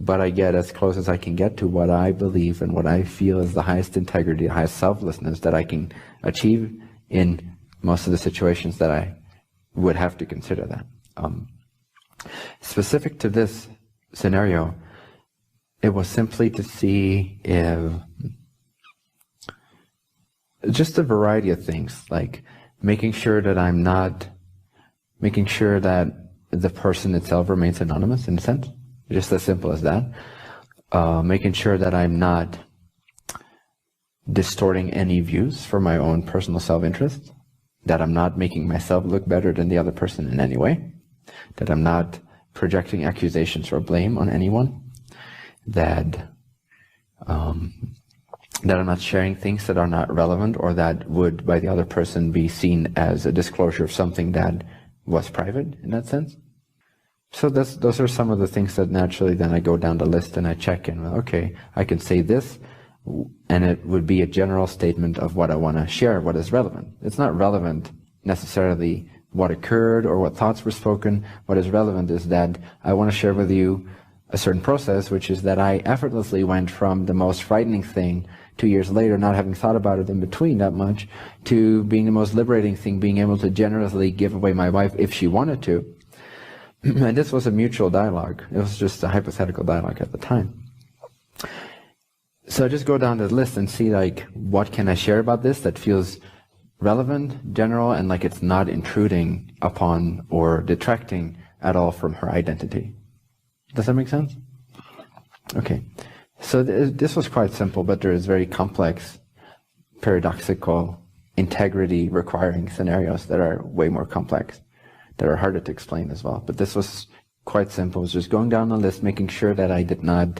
but I get as close as I can get to what I believe and what I feel is the highest integrity, the highest selflessness that I can achieve in most of the situations that I would have to consider that. Specific to this scenario, it was simply to see if just a variety of things, like making sure that the person itself remains anonymous in a sense, just as simple as that. Making sure that I'm not distorting any views for my own personal self-interest, that I'm not making myself look better than the other person in any way, that I'm not projecting accusations or blame on anyone, that I'm not sharing things that are not relevant or that would by the other person be seen as a disclosure of something that was private in that sense. So those are some of the things that naturally then I go down the list and I check in. Well, okay, I can say this, and it would be a general statement of what I want to share, what is relevant. It's not relevant necessarily what occurred or what thoughts were spoken. What is relevant is that I want to share with you a certain process, which is that I effortlessly went from the most frightening thing 2 years later, not having thought about it in between that much, to being the most liberating thing, being able to generously give away my wife if she wanted to. And this was a mutual dialogue. It was just a hypothetical dialogue at the time. So I just go down the list and see, like, what can I share about this that feels relevant, general, and like it's not intruding upon or detracting at all from her identity. Does that make sense? Okay. So this was quite simple, but there is very complex, paradoxical, integrity requiring scenarios that are way more complex, that are harder to explain as well. But this was quite simple. It was just going down the list, making sure that I did not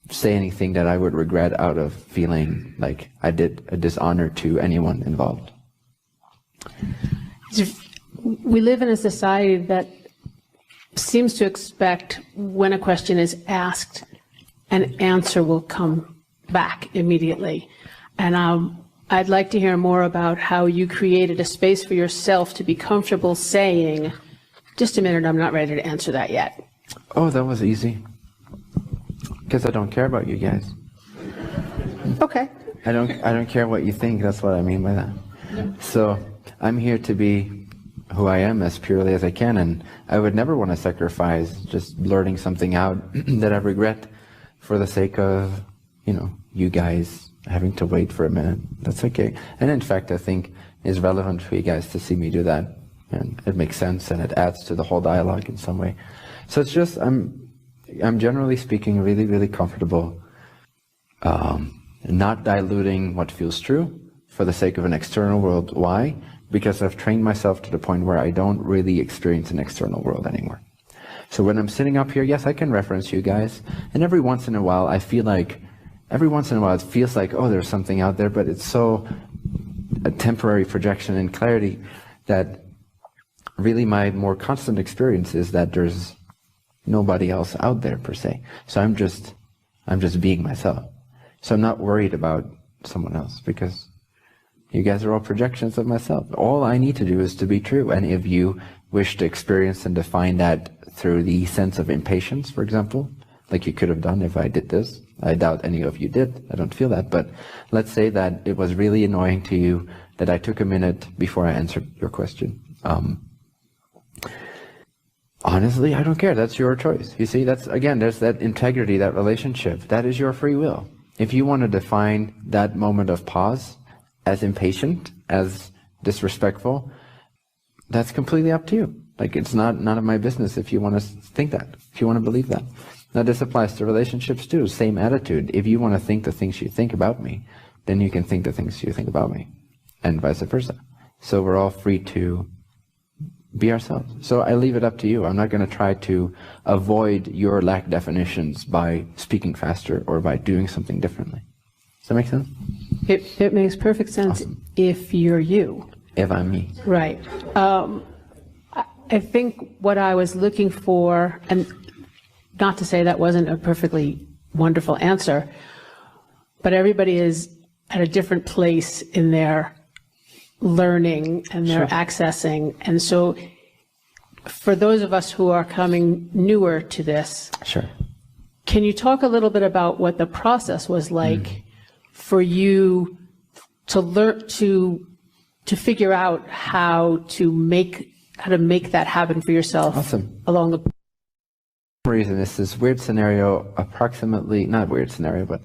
say anything that I would regret out of feeling like I did a dishonor to anyone involved. We live in a society that seems to expect when a question is asked, an answer will come back immediately. And I'd like to hear more about how you created a space for yourself to be comfortable saying, just a minute, I'm not ready to answer that yet. Oh, that was easy. Because I don't care about you guys. Okay. I don't care what you think. That's what I mean by that. Yeah. So I'm here to be who I am as purely as I can, and I would never want to sacrifice just blurting something out that I regret for the sake of, you guys having to wait for a minute. That's okay. And in fact, I think it's relevant for you guys to see me do that, and it makes sense and it adds to the whole dialogue in some way. So it's just I'm generally speaking really, really comfortable not diluting what feels true for the sake of an external world. Why? Because I've trained myself to the point where I don't really experience an external world anymore. So when I'm sitting up here, yes, I can reference you guys, and every once in a while it feels like, oh, there's something out there, but it's so a temporary projection and clarity that really my more constant experience is that there's nobody else out there per se. So I'm just being myself. So I'm not worried about someone else, because you guys are all projections of myself. All I need to do is to be true. And if you wish to experience and define that through the sense of impatience, for example, like you could have done if I did this, I doubt any of you did. I don't feel that. But let's say that it was really annoying to you that I took a minute before I answered your question. Honestly, I don't care. That's your choice. You see, that's, again, there's that integrity, that relationship. That is your free will. If you want to define that moment of pause as impatient, as disrespectful, that's completely up to you. Like, it's none of my business if you want to think that, if you want to believe that. Now, this applies to relationships too. Same attitude. If you want to think the things you think about me, then you can think the things you think about me, and vice versa. So we're all free to be ourselves. So I leave it up to you. I'm not going to try to avoid your lack definitions by speaking faster or by doing something differently. Does that make sense? It makes perfect sense. Awesome. If you're you. If I'm me. Right. I think what I was looking for, and not to say that wasn't a perfectly wonderful answer, but everybody is at a different place in their learning and their accessing. And so for those of us who are coming newer to this, Can you talk a little bit about what the process was like for you to learn to figure out how to make that happen for yourself? Awesome. Along the reason is this weird scenario, approximately, not weird scenario, but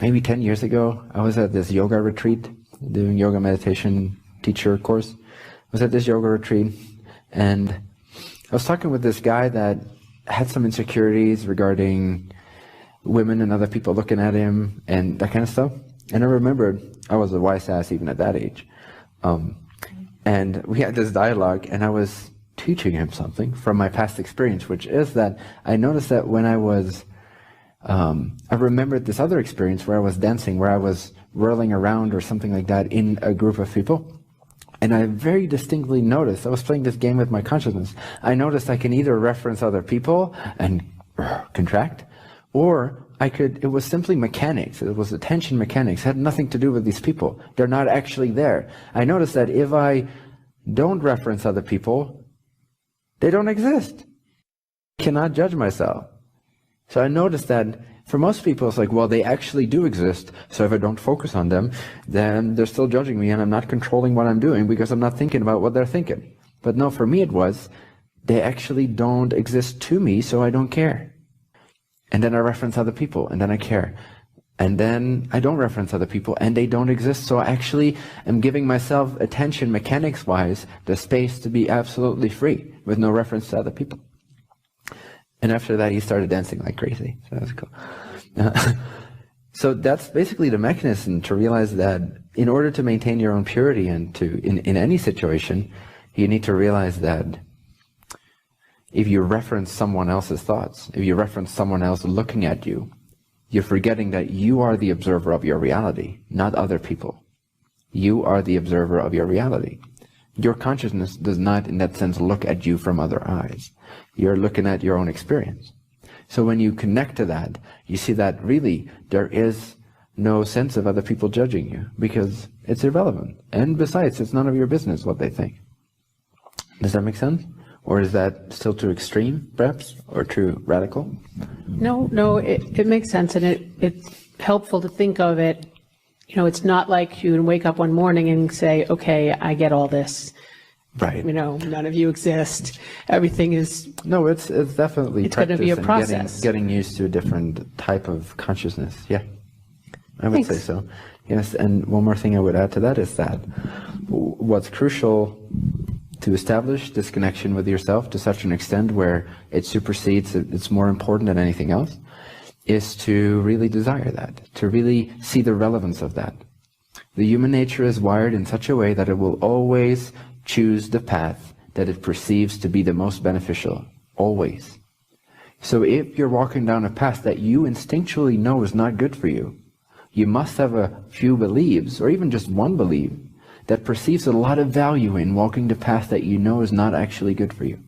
maybe 10 years ago, I was at this yoga retreat, doing yoga meditation teacher course. I was at this yoga retreat, and I was talking with this guy that had some insecurities regarding women and other people looking at him and that kind of stuff. And I remembered I was a wise ass even at that age. And we had this dialogue, and I was teaching him something from my past experience, which is that I noticed that when I was, I remembered this other experience where I was dancing, where I was whirling around or something like that in a group of people. And I very distinctly noticed, I was playing this game with my consciousness, I noticed I can either reference other people and contract, or it was simply mechanics, it was attention mechanics, it had nothing to do with these people. They're not actually there. I noticed that if I don't reference other people, they don't exist. I cannot judge myself. So I noticed that for most people, it's like, well, they actually do exist, so if I don't focus on them, then they're still judging me and I'm not controlling what I'm doing because I'm not thinking about what they're thinking. But no, for me it was, they actually don't exist to me, so I don't care. And then I reference other people, and then I care. And then I don't reference other people, and they don't exist, so I actually am giving myself attention, mechanics-wise, the space to be absolutely free, with no reference to other people. And after that, he started dancing like crazy, so that was cool. So that's basically the mechanism to realize that in order to maintain your own purity and in any situation, you need to realize that if you reference someone else's thoughts, if you reference someone else looking at you, you're forgetting that you are the observer of your reality, not other people. You are the observer of your reality. Your consciousness does not, in that sense, look at you from other eyes. You're looking at your own experience. So when you connect to that, you see that really there is no sense of other people judging you because it's irrelevant. And besides, it's none of your business what they think. Does that make sense? Or is that still too extreme, perhaps, or too radical? No, it makes sense, and it's helpful to think of it. You know, it's not like you can wake up one morning and say, okay, I get all this. Right. You know, none of you exist. Everything is... No, it's definitely it's going to be a process. Getting used to a different type of consciousness. Yeah, I would say so. Yes, and one more thing I would add to that is that what's crucial to establish this connection with yourself to such an extent where it supersedes, it's more important than anything else, is to really desire that, to really see the relevance of that. The human nature is wired in such a way that it will always choose the path that it perceives to be the most beneficial, always. So if you're walking down a path that you instinctually know is not good for you, you must have a few beliefs, or even just one belief, that perceives a lot of value in walking the path that you know is not actually good for you.